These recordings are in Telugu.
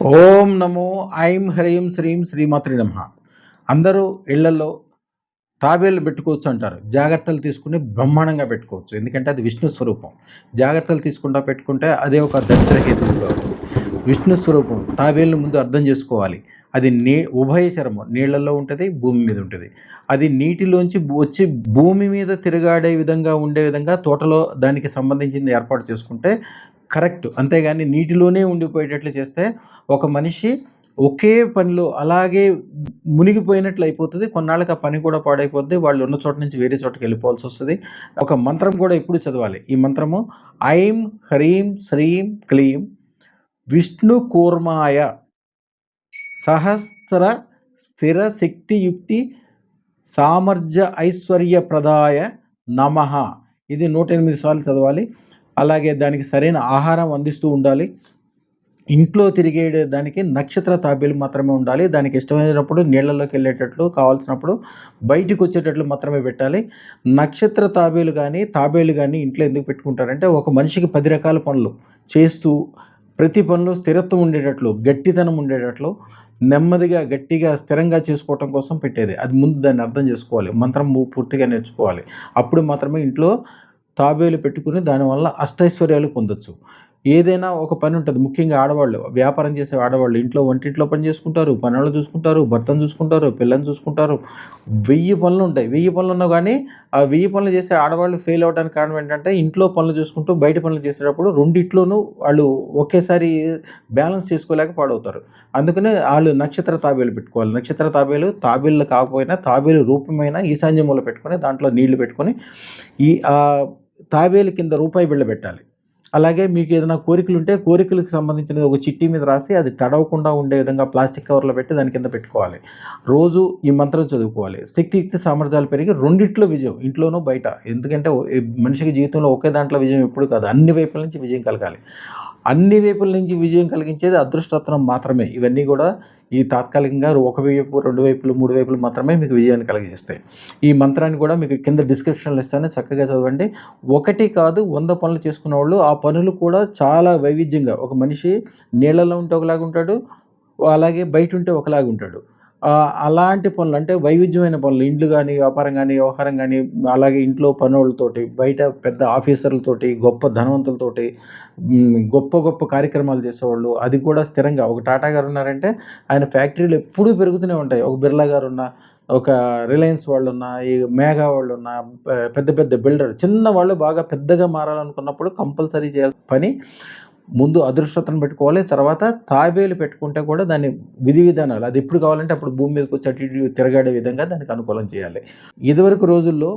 ఓం నమో ఐం హ్రీం శ్రీం శ్రీమాత్రి నమః. అందరూ ఇళ్లలో తాబేలు పెట్టుకోవచ్చు అంటారు. జాగ్రత్తలు తీసుకుని బ్రహ్మాండంగా పెట్టుకోవచ్చు. ఎందుకంటే అది విష్ణు స్వరూపం. జాగ్రత్తలు తీసుకుండా పెట్టుకుంటే అదే ఒక దరిద్రహేతువుగా అవుతుంది. విష్ణు స్వరూపం తాబేలుని ముందు అర్థం చేసుకోవాలి. అది ఉభయచరము నీళ్లలో ఉంటుంది, భూమి మీద ఉంటుంది. అది నీటిలోంచి వచ్చి భూమి మీద తిరగాడే విధంగా ఉండే విధంగా తోటలో దానికి సంబంధించింది ఏర్పాటు చేసుకుంటే కరెక్ట్. అంతేగాని నీటిలోనే ఉండిపోయేటట్లు చేస్తే ఒక మనిషి ఒకే పనిలో అలాగే మునిగిపోయినట్లు అయిపోతుంది. కొన్నాళ్ళకి ఆ పని కూడా పాడైపోద్ది. వాళ్ళు ఉన్న చోట నుంచి వేరే చోటకి వెళ్ళిపోవాల్సి వస్తుంది. ఒక మంత్రం కూడా ఎప్పుడు చదవాలి. ఈ మంత్రము ఐం హ్రీం శ్రీం క్లీం విష్ణు కూర్మాయ సహస్ర స్థిర శక్తియుక్తి సామర్థ్య ఐశ్వర్యప్రదాయ నమః. ఇది 108 సార్లు చదవాలి. అలాగే దానికి సరైన ఆహారం అందిస్తూ ఉండాలి. ఇంట్లో తిరిగే దానికి నక్షత్ర తాబేలు మాత్రమే ఉండాలి. దానికి ఇష్టమైనప్పుడు నీళ్లలోకి వెళ్ళేటట్లు, కావాల్సినప్పుడు బయటికి వచ్చేటట్లు మాత్రమే పెట్టాలి. నక్షత్ర తాబేలు కానీ ఇంట్లో ఎందుకు పెట్టుకుంటారంటే ఒక మనిషికి 10 రకాల పనులు చేస్తూ ప్రతి పనిలో స్థిరత్వం ఉండేటట్లు, గట్టితనం ఉండేటట్లు, నెమ్మదిగా గట్టిగా స్థిరంగా చేసుకోవటం కోసం పెట్టేది. అది ముందు దాన్ని అర్థం చేసుకోవాలి. మంత్రం పూర్తిగా నేర్చుకోవాలి. అప్పుడు మాత్రమే ఇంట్లో తాబేలు పెట్టుకుని దానివల్ల అష్టైశ్వర్యాలు పొందొచ్చు. ఏదైనా ఒక పని ఉంటుంది. ముఖ్యంగా ఆడవాళ్ళు, వ్యాపారం చేసే ఆడవాళ్ళు ఇంట్లో వంటింట్లో పని చేసుకుంటారు, పనులు చూసుకుంటారు, భర్తను చూసుకుంటారు, పిల్లని చూసుకుంటారు. 1000 పనులు ఉంటాయి. 1000 పనులు ఉన్నా కానీ ఆ 1000 పనులు చేసే ఆడవాళ్ళు ఫెయిల్ అవ్వడానికి కారణం ఏంటంటే ఇంట్లో పనులు చూసుకుంటూ బయట పనులు చేసేటప్పుడు రెండిట్లోనూ వాళ్ళు ఒకేసారి బ్యాలెన్స్ చేసుకోలేక పాడవుతారు. అందుకనే వాళ్ళు నక్షత్ర తాబేలు పెట్టుకోవాలి. నక్షత్ర తాబేలు కాకపోయినా తాబేలు రూపమైన ఈశాన్యమూల పెట్టుకొని దాంట్లో నీళ్లు పెట్టుకొని ఈ తాబేలు కింద రూపాయి బిళ్ళ పెట్టాలి. అలాగే మీకు ఏదైనా కోరికలుంటే కోరికలకు సంబంధించినది ఒక చిట్టి మీద రాసి అది తడవకుండా ఉండే విధంగా ప్లాస్టిక్ కవర్లో పెట్టి దాని కింద పెట్టుకోవాలి. రోజు ఈ మంత్రం చదువుకోవాలి. శక్తియుక్తి సామర్థ్యాలు పెరిగి రెండిట్లో విజయం, ఇంట్లోనూ బయట. ఎందుకంటే మనిషికి జీవితంలో ఒకే దాంట్లో విజయం ఎప్పుడు కాదు, అన్ని వైపుల నుంచి విజయం కలగాలి. అన్ని వైపుల నుంచి విజయం కలిగించేది అదృష్టరత్నం మాత్రమే. ఇవన్నీ కూడా ఈ తాత్కాలికంగా ఒక వైపు, 2 వైపులు, 3 వైపులు మాత్రమే మీకు విజయాన్ని కలిగజేస్తాయి. ఈ మంత్రాన్ని కూడా మీకు కింద డిస్క్రిప్షన్లో ఇస్తాను, చక్కగా చదవండి. ఒకటి కాదు 100 పనులు చేసుకునేవాళ్ళు ఆ పనులు కూడా చాలా వైవిధ్యంగా, ఒక మనిషి నీళ్ళలో ఉంటే ఒకలాగా ఉంటాడు, అలాగే బయట ఉంటే ఒకలాగా ఉంటాడు. అలాంటి పనులు అంటే వైవిధ్యమైన పనులు, ఇండ్లు కానీ, వ్యాపారం కానీ, వ్యవహారం కానీ, అలాగే ఇంట్లో పనోళ్ళతోటి, బయట పెద్ద ఆఫీసర్లతోటి, గొప్ప ధనవంతులతోటి, గొప్ప గొప్ప కార్యక్రమాలు చేసేవాళ్ళు, అది కూడా స్థిరంగా. ఒక టాటా గారు ఉన్నారంటే ఆయన ఫ్యాక్టరీలు ఎప్పుడూ పెరుగుతూనే ఉంటాయి. ఒక బిర్లా గారున్నా, ఒక రిలయన్స్ వాళ్ళున్నా, ఈ మేఘా వాళ్ళున్నా, పెద్ద పెద్ద బిల్డర్, చిన్నవాళ్ళు బాగా పెద్దగా మారాలనుకున్నప్పుడు కంపల్సరీ చేయాల్సిన పని ముందు అదృష్టతను పెట్టుకోవాలి. తర్వాత తాబేలు పెట్టుకుంటే కూడా దాని విధి విధానాలు అది ఎప్పుడు కావాలంటే అప్పుడు భూమి మీదకి వచ్చి అటు ఇటు తిరగాడే విధంగా దానికి అనుకూలం చేయాలి. ఇదివరకు రోజుల్లో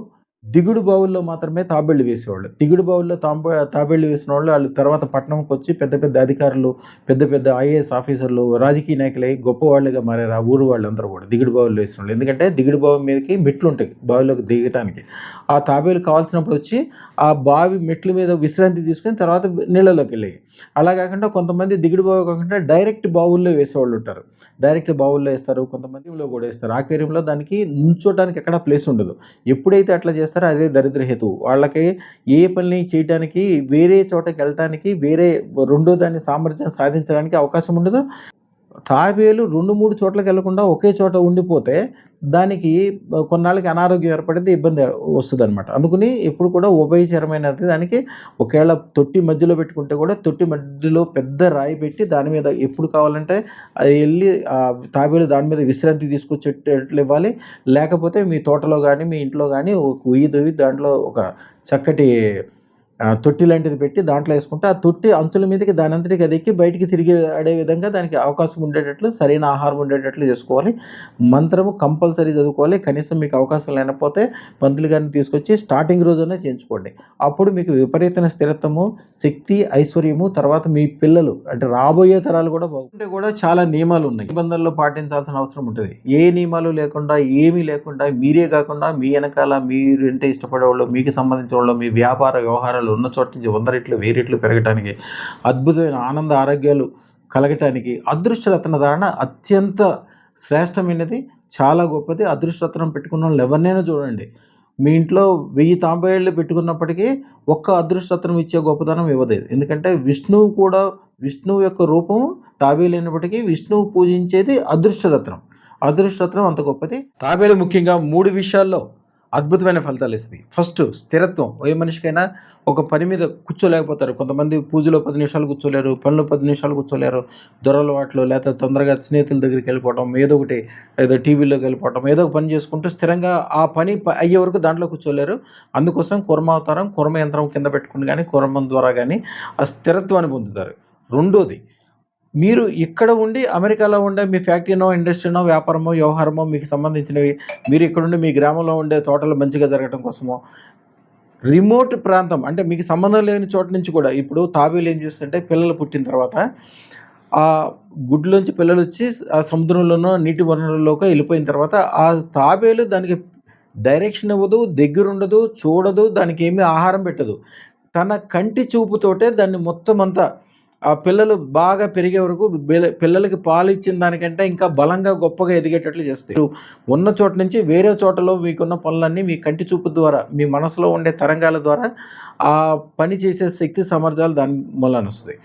దిగుడు బావుల్లో మాత్రమే తాబేళ్లు వేసేవాళ్ళు. దిగుడు బావుల్లో తాబేళ్లు వేసిన వాళ్ళు తర్వాత పట్టణంకి వచ్చి పెద్ద పెద్ద అధికారులు, పెద్ద పెద్ద ఐఏఎస్ ఆఫీసర్లు, రాజకీయ నాయకులై గొప్పవాళ్ళుగా మారారు ఆ ఊరు వాళ్ళందరూ కూడా దిగుడు బావుల్లో వేసిన వాళ్ళు. ఎందుకంటే దిగుడు బావి మీదకి మెట్లు ఉంటాయి బావిలోకి దిగటానికి. ఆ తాబేలు కావాల్సినప్పుడు వచ్చి ఆ బావి మెట్ల మీద విశ్రాంతి తీసుకొని తర్వాత నీళ్ళలోకి వెళ్ళాయి. అలా కాకుండా కొంతమంది దిగుడు బావి కాకుండా డైరెక్ట్ బావుల్లో వేసేవాళ్ళు ఉంటారు. డైరెక్ట్ బావుల్లో వేస్తారు, కొంతమంది కూడా వేస్తారు. ఆక్వేరియంలో దానికి నుంచోటానికి ఎక్కడ ప్లేస్ ఉండదు. ఎప్పుడైతే అట్లా చేస్తారో అదే దరిద్ర హేతువు. వాళ్ళకి ఏ పని చేయటానికి, వేరే చోటకి వెళ్ళటానికి, వేరే రెండో దాన్ని సామర్థ్యం సాధించడానికి అవకాశం ఉండదు. తాబేలు 2, 3 చోట్లకి వెళ్ళకుండా ఒకే చోట ఉండిపోతే దానికి కొన్నాళ్ళకి అనారోగ్యం ఏర్పడితే ఇబ్బంది వస్తుందనమాట. అందుకని ఎప్పుడు కూడా ఉభయచరమైనది దానికి. ఒకవేళ తొట్టి మధ్యలో పెట్టుకుంటే కూడా తొట్టి మధ్యలో పెద్ద రాయి పెట్టి దాని మీద ఎప్పుడు కావాలంటే అది వెళ్ళి తాబేలు దాని మీద విశ్రాంతి తీసుకొచ్చేటట్లు ఇవ్వాలి. లేకపోతే మీ తోటలో కానీ, మీ ఇంట్లో కానీ ఒక ఉయ్యి దువ్వి దాంట్లో ఒక చక్కటి తొట్టి లాంటిది పెట్టి దాంట్లో వేసుకుంటే ఆ తొట్టి అంచుల మీదకి దానంతటికి అది ఎక్కి బయటికి తిరిగి ఆడే విధంగా దానికి అవకాశం ఉండేటట్లు, సరైన ఆహారం ఉండేటట్లు చేసుకోవాలి. మంత్రము కంపల్సరీ చదువుకోవాలి. కనీసం మీకు అవకాశం లేకపోతే పంతులు గారిని తీసుకొచ్చి స్టార్టింగ్ రోజునే చేయించుకోండి. అప్పుడు మీకు విపరీతమైన స్థిరత్వము, శక్తి, ఐశ్వర్యము, తర్వాత మీ పిల్లలు అంటే రాబోయే తరాలు కూడా బాగుంటే కూడా చాలా నియమాలు ఉన్నాయి. నిబంధనలు పాటించాల్సిన అవసరం ఉంటుంది. ఏ నియమాలు లేకుండా, ఏమీ లేకుండా, మీరే కాకుండా మీ వెనకాల మీరంటే ఇష్టపడేవాళ్ళు, మీకు సంబంధించిన వాళ్ళు, మీ వ్యాపార వ్యవహారాలు ఉన్న చోట నుంచి 100 రెట్లు 1000 రెట్లు పెరగటానికి, అద్భుతమైన ఆనంద ఆరోగ్యాలు కలగటానికి అదృష్టరత్న ధారణ అత్యంత శ్రేష్టమైనది, చాలా గొప్పది. అదృష్టరత్నం పెట్టుకున్న వాళ్ళు ఎవరినైనా చూడండి, మీ ఇంట్లో 1000 తాంబేళ్ళు పెట్టుకున్నప్పటికీ ఒక్క అదృష్టరత్నం ఇచ్చే గొప్పతనం ఇవ్వదు. ఎందుకంటే విష్ణువు యొక్క రూపం తాబేలు అయినప్పటికీ విష్ణువు పూజించేది అదృష్టరత్నం. అదృష్టరత్నం అంత గొప్పది. తాబేలు ముఖ్యంగా 3 విషయాల్లో అద్భుతమైన ఫలితాలు ఇస్తుంది. ఫస్ట్ స్థిరత్వం. ఏ మనిషికైనా ఒక పని మీద కూర్చోలేకపోతారు. కొంతమంది పూజలో 10 నిమిషాలు కూర్చోలేరు, పనిలో 10 నిమిషాలు కూర్చోలేరు. దురలవాట్లు లేకపోతే తొందరగా స్నేహితుల దగ్గరికి వెళ్ళిపోవటం, ఏదో టీవీలోకి వెళ్ళిపోవటం, ఏదో ఒక పని చేసుకుంటూ స్థిరంగా ఆ పని అయ్యే వరకు దాంట్లో కూర్చోలేరు. అందుకోసం కూర్మావతారం, కూర్మ యంత్రం కింద పెట్టుకుని కానీ, కూర్మం ద్వారా కానీ ఆ స్థిరత్వాన్ని పొందుతారు. రెండోది, మీరు ఇక్కడ ఉండి అమెరికాలో ఉండే మీ ఫ్యాక్టరీనో, ఇండస్ట్రీనో, వ్యాపారమో, వ్యవహారమో మీకు సంబంధించినవి మీరు ఇక్కడుండి మీ గ్రామంలో ఉండే తోటలు మంచిగా జరగటం కోసమో, రిమోట్ ప్రాంతం అంటే మీకు సంబంధం లేని చోట నుంచి కూడా ఇప్పుడు తాబేలు ఏం చేస్తుంటే పిల్లలు పుట్టిన తర్వాత ఆ గుడ్లోంచి పిల్లలొచ్చి ఆ సముద్రంలోనో, నీటి వనరుల్లోకో వెళ్ళిపోయిన తర్వాత ఆ తాబేలు దానికి డైరెక్షన్ ఇవ్వదు, దగ్గరుండదు, చూడదు, దానికేమీ ఆహారం పెట్టదు. తన కంటి చూపుతోటే దాన్ని మొత్తం అంతా ఆ పిల్లలు బాగా పెరిగే వరకు పిల్లలకి పాలిచ్చిన దానికంటే ఇంకా బలంగా, గొప్పగా ఎదిగేటట్లు చేస్తాయి. మీరు ఉన్న చోట నుంచి వేరే చోటలో మీకున్న పనులన్నీ మీ కంటి చూపు ద్వారా, మీ మనసులో ఉండే తరంగాల ద్వారా ఆ పని చేసే శక్తి సామర్థ్యాలు దాని మూలాన వస్తాయి.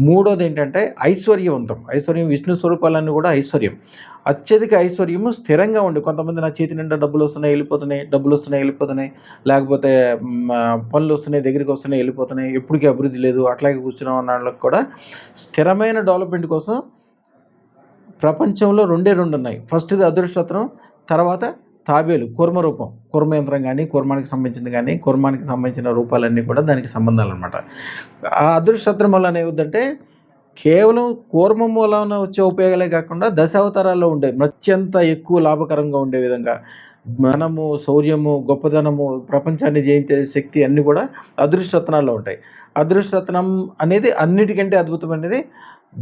మూడోదేంటంటే ఐశ్వర్యవంతం. ఐశ్వర్యం విష్ణు స్వరూపాలన్నీ కూడా ఐశ్వర్యం. అత్యధిక ఐశ్వర్యము స్థిరంగా ఉండి కొంతమంది నా చేతి నిండా డబ్బులొస్తున్నాయి, వెళ్ళిపోతున్నాయి. లేకపోతే పనులొస్తున్నాయి, దగ్గరికొస్తున్నాయి, వెళ్ళిపోతున్నాయి. ఎప్పటికి అభివృద్ధి లేదు, అట్లాగే కూర్చున్నాం అన్న వాళ్ళకి కూడా స్థిరమైన డెవలప్‌మెంట్ కోసం ప్రపంచంలో 2 ఉన్నాయి. ఫస్ట్‌ది అదృష్టరత్నం, తర్వాత తాబేలు కూర్మ రూపం. కూర్మ యంత్రం గానీ, కూర్మానికి సంబంధించింది గానీ, కూర్మానికి సంబంధించిన రూపాలన్నీ కూడా దానికి సంబంధాలనమాట. ఆ అదృష్టరత్నం వల్ల ఏమవుద్దంటే కేవలం కూర్మం మూలాన వచ్చే ఉపయోగాలే కాకుండా దశావతారాల్లో ఉండే అత్యంత ఎక్కువ లాభకరంగా ఉండే విధంగా జ్ఞానము, శౌర్యము, గొప్పదనము, ప్రపంచాన్ని జయించే శక్తి అన్నీ కూడా అదృష్టరత్నాల్లో ఉంటాయి. అదృష్టరత్నం అనేది అన్నిటికంటే అద్భుతమైనది.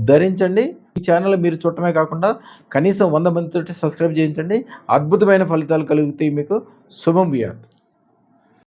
ధరించండి. ఈ ఛానల్ మీరు చూడటమే కాకుండా కనీసం 100 మందితోటి సబ్స్క్రైబ్ చేయించండి. అద్భుతమైన ఫలితాలు కలుగుతాయి మీకు. శుభం భూయాత్.